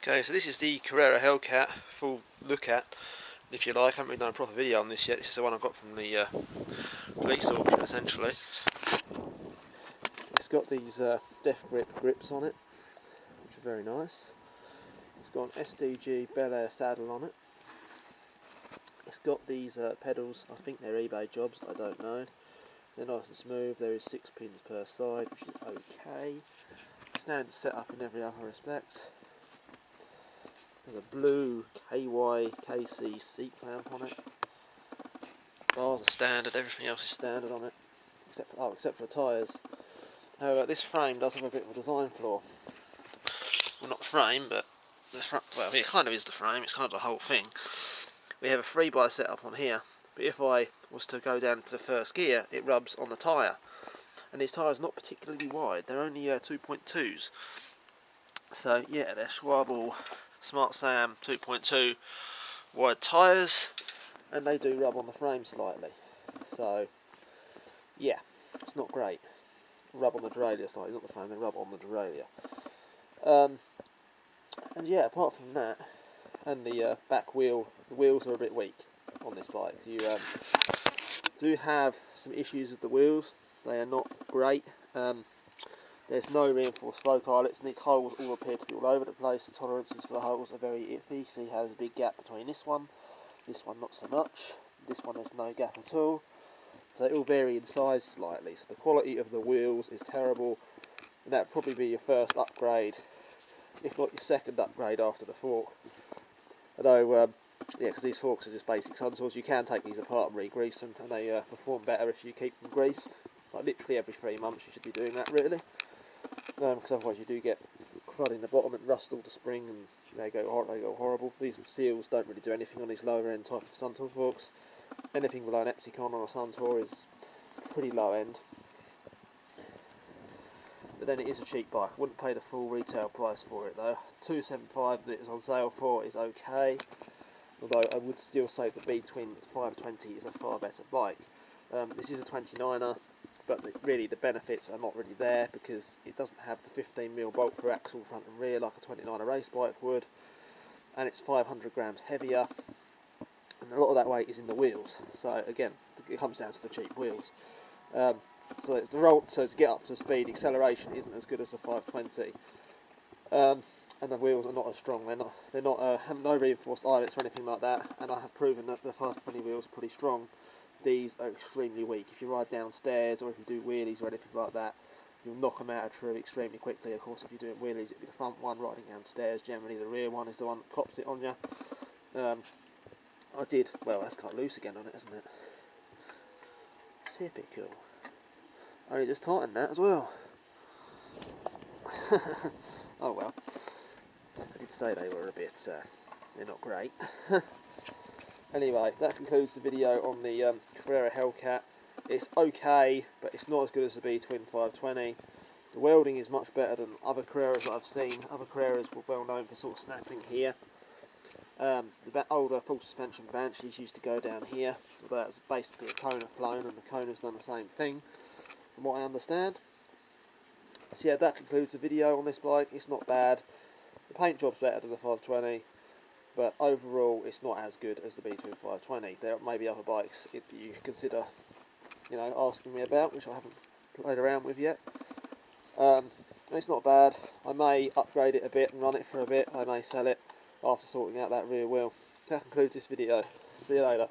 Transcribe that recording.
Okay, so this is the CABRERA Hellcat full look at, if you like. I haven't really done a proper video on this yet. This is the one I got from the police auction, essentially. It's got these death grip grips on it, which are very nice. It's got an SDG Bel Air saddle on it. It's got these pedals, I think they're eBay jobs, I don't know. They're nice and smooth. There is 6 pins per side, which is okay. Standard setup in every other respect. There's a blue KYKC seat clamp on it. Bars are standard, everything else is standard on it, except for the tyres. However, this frame does have a bit of a design flaw. Well, not the frame, but the front. Well, it kind of is the frame. It's kind of the whole thing. We have a 3x setup on here, but if I was to go down to the first gear, it rubs on the tyre. And these tyres are not particularly wide. They're only 2.2s. So yeah, they're Schwab Smart Sam 2.2 wide tyres, and they do rub on the frame slightly. So yeah, it's not great. Rub on the derailleur slightly, not the frame, they rub on the derailleur. And yeah, apart from that, and the back wheel, the wheels are a bit weak on this bike. You do have some issues with the wheels. They are not great. There's no reinforced spoke eyelets, and these holes all appear to be all over the place. The tolerances for the holes are very iffy. See how there's a big gap between this one not so much. This one there's no gap at all. So they all vary in size slightly. So the quality of the wheels is terrible, and that would probably be your first upgrade, if not your second upgrade after the fork. Although, yeah, because these forks are just basic sun saws, you can take these apart and re-grease them, and they perform better if you keep them greased. Like literally every 3 months you should be doing that, really. Because otherwise you do get crud in the bottom and rust all the spring, and they go horrible. These seals don't really do anything on these lower end type of Suntour forks. Anything below an Epticon on a Suntour is pretty low end. But then it is a cheap bike. I wouldn't pay the full retail price for it though. $275 that it's on sale for is okay. Although I would still say the B-Twin 520 is a far better bike. This is a 29er. But really the benefits are not really there, because it doesn't have the 15mm bolt for axle front and rear like a 29er race bike would, and it's 500 grams heavier, and a lot of that weight is in the wheels. So again, it comes down to the cheap wheels. So it's so to get up to speed, acceleration isn't as good as the 520, and the wheels are not as strong. They're not have no reinforced eyelets or anything like that, and I have proven that the 520 wheels are pretty strong. These are extremely weak. If you ride downstairs or if you do wheelies or anything like that, you'll knock them out of true extremely quickly. Of course, if you're doing wheelies, it'll be the front one riding downstairs. Generally, the rear one is the one that cops it on you. Well, that's got loose again on it, isn't it? Typical. Only just tightened that as well. Oh well. I did say they were a bit, they're not great. Anyway, that concludes the video on the CABRERA Hellcat. It's okay, but it's not as good as the B-Twin 520. The welding is much better than other CABRERAs that I've seen. Other CABRERAs were well known for sort of snapping here. The older full suspension Banshees used to go down here, although that's basically a Kona clone, and the Kona's done the same thing, from what I understand. So yeah, that concludes the video on this bike. It's not bad. The paint job's better than the 520. But overall, it's not as good as the B-Twin 520. There may be other bikes if you consider, asking me about, which I haven't played around with yet. It's not bad. I may upgrade it a bit and run it for a bit. I may sell it after sorting out that rear wheel. That concludes this video. See you later.